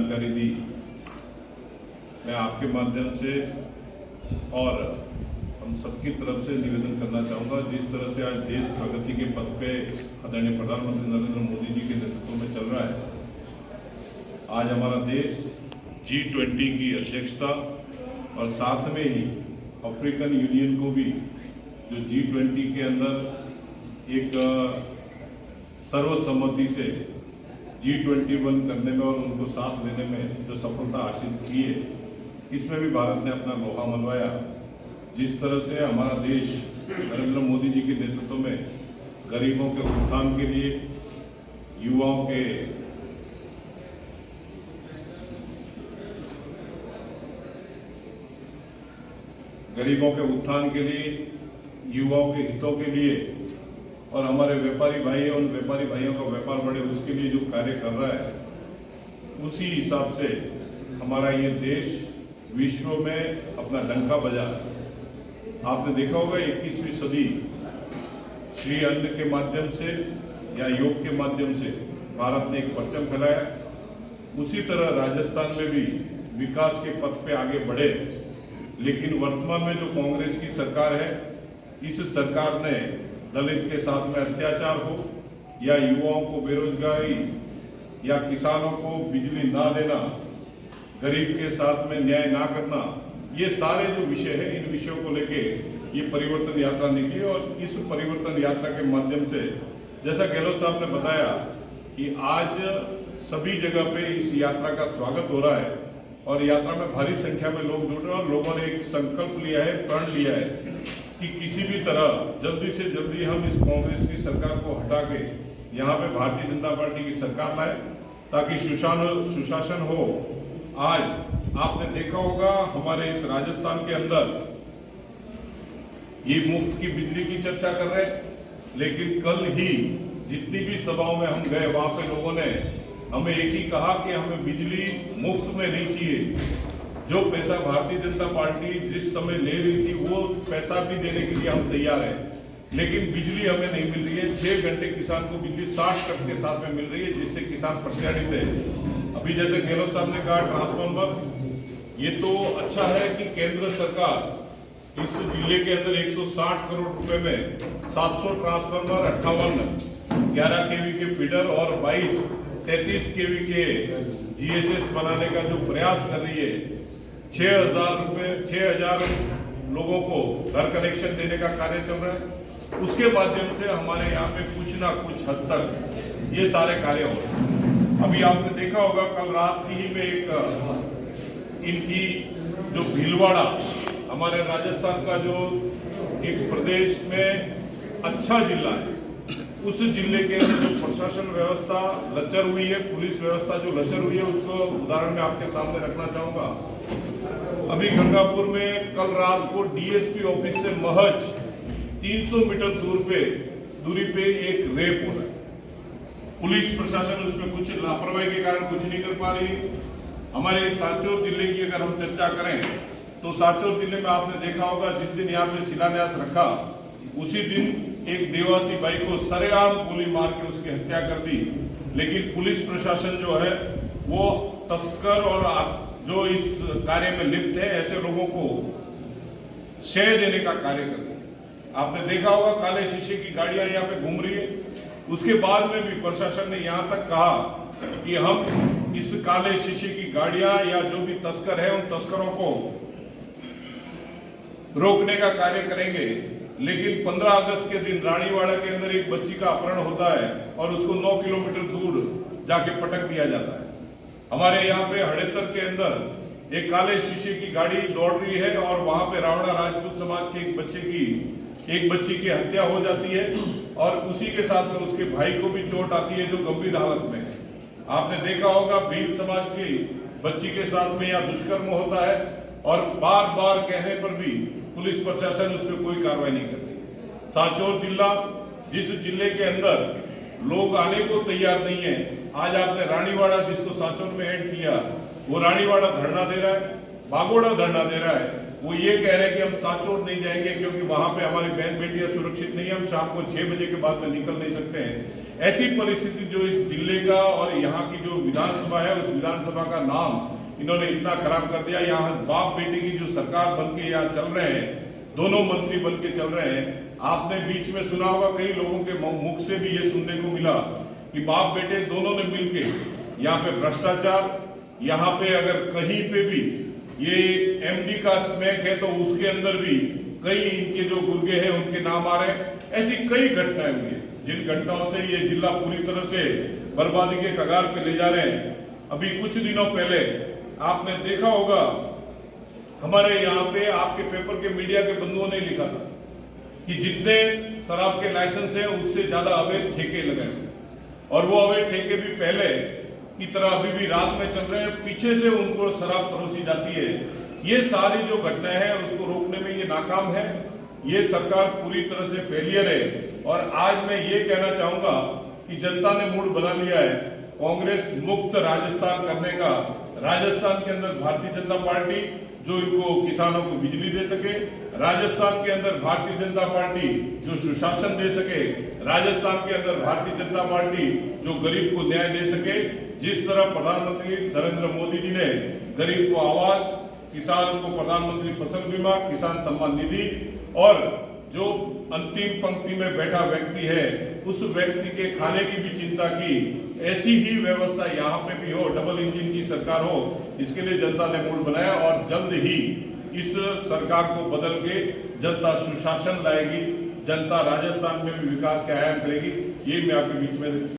जानकारी दी। मैं आपके माध्यम से और हम सबकी तरफ से निवेदन करना चाहूँगा, जिस तरह से आज देश प्रगति के पथ पे आदरणीय प्रधानमंत्री नरेंद्र मोदी जी के नेतृत्व में चल रहा है। आज हमारा देश G20 की अध्यक्षता और साथ में ही अफ्रीकन यूनियन को भी जो G20 के अंदर एक सर्वसम्मति से G21 करने में और उनको साथ लेने में जो सफलता हासिल की है, इसमें भी भारत ने अपना लोहा मनवाया। जिस तरह से हमारा देश नरेंद्र मोदी जी के नेतृत्व में गरीबों के उत्थान के लिए, युवाओं के उत्थान के लिए, युवाओं के हितों के लिए और हमारे व्यापारी भाई है, उन व्यापारी भाइयों का व्यापार बढ़े उसके लिए जो कार्य कर रहा है, उसी हिसाब से हमारा ये देश विश्व में अपना डंका बजा। आपने देखा होगा 21वीं सदी श्री अन्न के माध्यम से या योग के माध्यम से भारत ने एक परचम फैलाया। उसी तरह राजस्थान में भी विकास के पथ पे आगे बढ़े। लेकिन वर्तमान में जो कांग्रेस की सरकार है, इस सरकार ने दलित के साथ में अत्याचार हो या युवाओं को बेरोजगारी या किसानों को बिजली ना देना, गरीब के साथ में न्याय ना करना, ये सारे जो विषय है, इन विषयों को लेके ये परिवर्तन यात्रा निकली। और इस परिवर्तन यात्रा के माध्यम से जैसा गहलोत साहब ने बताया कि आज सभी जगह पे इस यात्रा का स्वागत हो रहा है और यात्रा में भारी संख्या में लोग जुड़ रहे हैं और लोगों ने एक संकल्प लिया है, प्रण लिया है कि किसी भी तरह जल्दी से जल्दी हम इस कांग्रेस की सरकार को हटा के यहाँ पे भारतीय जनता पार्टी की सरकार लाए ताकि सुशासन हो। आज आपने देखा होगा हमारे इस राजस्थान के अंदर ये मुफ्त की बिजली की चर्चा कर रहे हैं, लेकिन कल ही जितनी भी सभाओं में हम गए वहां पे लोगों ने हमें एक ही कहा कि हमें बिजली मुफ्त में नहीं चाहिए। जो पैसा भारतीय जनता पार्टी जिस समय ले रही थी वो पैसा भी देने के लिए हम तैयार हैं, लेकिन बिजली हमें नहीं मिल रही है। 6 घंटे किसान को बिजली 60 कट के साथ में मिल रही है, जिससे किसान प्रताड़ित है। अभी जैसे गहलोत साहब ने कहा ट्रांसफार्मर, ये तो अच्छा है कि केंद्र सरकार इस जिले के अंदर 160 करोड़ रुपए में 700 ट्रांसफार्मर, 58 11 केवी के फीडर और 22 33 केवी के GSS बनाने का जो प्रयास कर रही है। 6,000 लोगों को घर कनेक्शन देने का कार्य चल रहा है। उसके माध्यम से हमारे यहाँ पे कुछ ना कुछ हद तक ये सारे कार्य हो रहे हैं। अभी आपने देखा होगा कल रात ही में एक इनकी जो भीलवाड़ा, हमारे राजस्थान का जो एक प्रदेश में अच्छा जिला है, उस जिले के अंदर जो प्रशासन व्यवस्था लचर हुई है, पुलिस व्यवस्था जो लचर हुई है, उसको उदाहरण में आपके सामने रखना चाहूंगा। अभी गंगापुर में कल रात को DSP ऑफिस से महज 300 मीटर दूरी पे एक रेप हो रहा है। पुलिस प्रशासन उसमें कुछ लापरवाही के कारण कुछ नहीं कर पा रही। हमारे सांचौर जिले की अगर हम चर्चा करें तो सांचौर जिले में आपने देखा होगा जिस दिन यहाँ पे शिलान्यास रखा, उसी दिन एक देवासी बाई को सरेआम गोली मार के उसकी हत्या कर दी। लेकिन पुलिस प्रशासन जो है वो तस्कर और जो इस कार्य में लिप्त है ऐसे लोगों को शय देने का कार्य कर रही है। आपने देखा होगा काले शीशे की गाड़ियां यहाँ पे घूम रही है। उसके बाद में भी प्रशासन ने यहाँ तक कहा कि हम इस काले शीशे की गाड़ियां या जो भी तस्कर है उन तस्करों को रोकने का कार्य करेंगे। लेकिन 15 अगस्त के दिन रानीवाड़ा के अंदर एक बच्ची का अपहरण होता है और उसको 9 किलोमीटर दूर जाके पटक दिया जाता है। हमारे यहाँ पे हड़ेतर के अंदर एक काले शीशे की गाड़ी दौड़ रही है और वहां पे रावड़ा राजपूत समाज के एक बच्ची की हत्या हो जाती है और उसी के साथ में उसके भाई को भी चोट आती है जो गंभीर हालत में है। आपने देखा होगा भील समाज की बच्ची के साथ में या दुष्कर्म होता है और बार बार कहने पर भी पुलिस प्रशासन उस पर कोई कार्रवाई नहीं करती। सांचौर जिला जिस जिले के अंदर लोग आने को तैयार नहीं है, आज आपने रानीवाड़ा जिसको सांचौर में ऐड किया, वो रानीवाड़ा धरना दे रहा है, बागोड़ा धरना दे रहा है। वो ये कह रहे हैं कि हम सांचौर नहीं जाएंगे क्योंकि वहां पे हमारी बहन बेटियां सुरक्षित नहीं है, हम शाम को 6 बजे के बाद में निकल नहीं सकते हैं। ऐसी परिस्थिति जो इस जिले का और यहाँ की जो विधानसभा है उस विधानसभा का नाम इन्होंने इतना खराब कर दिया। यहाँ बाप बेटे की जो सरकार बन के यहाँ चल रहे हैं, दोनों मंत्री बन के चल रहे हैं। आपने बीच में सुना होगा, कई लोगों के मुख से भी ये सुनने को मिला कि बाप बेटे दोनों ने मिलके यहाँ पे भ्रष्टाचार, यहाँ पे अगर कहीं पे भी ये एमडी का स्मैक है तो उसके अंदर भी कई इनके जो गुर्गे हैं उनके नाम आ रहे हैं। ऐसी कई घटनाएं हुई है जिन घटनाओं से ये जिला पूरी तरह से बर्बादी के कगार पे ले जा रहे हैं। अभी कुछ दिनों पहले आपने देखा होगा, हमारे यहाँ पे आपके पेपर के मीडिया के बंधुओं ने लिखा था कि जितने शराब के लाइसेंस है उससे ज्यादा अवैध ठेके लगाए, और वो अवैध ठेके भी पहले की तरह अभी भी रात में चल रहे हैं, पीछे से उनको शराब परोसी जाती है। ये सारी जो घटनाएं हैं उसको रोकने में ये नाकाम है। ये सरकार पूरी तरह से फेलियर है। और आज मैं ये कहना चाहूंगा कि जनता ने मूड बना लिया है कांग्रेस मुक्त राजस्थान करने का। राजस्थान के अंदर भारतीय जनता पार्टी जो इनको किसानों को बिजली दे सके, राजस्थान के अंदर भारतीय जनता पार्टी जो सुशासन दे सके, राजस्थान के अंदर भारतीय जनता पार्टी जो गरीब को न्याय दे सके। जिस तरह प्रधानमंत्री नरेंद्र मोदी जी ने गरीब को आवास, किसान को प्रधानमंत्री फसल बीमा, किसान सम्मान निधि, और जो अंतिम पंक्ति में बैठा व्यक्ति है उस व्यक्ति के खाने की भी चिंता की, ऐसी ही व्यवस्था यहाँ पे भी हो, डबल इंजन की सरकार हो, इसके लिए जनता ने मूड बनाया। और जल्द ही इस सरकार को बदल के जनता सुशासन लाएगी, जनता राजस्थान में भी विकास के आयाम करेगी। ये मैं आपके बीच में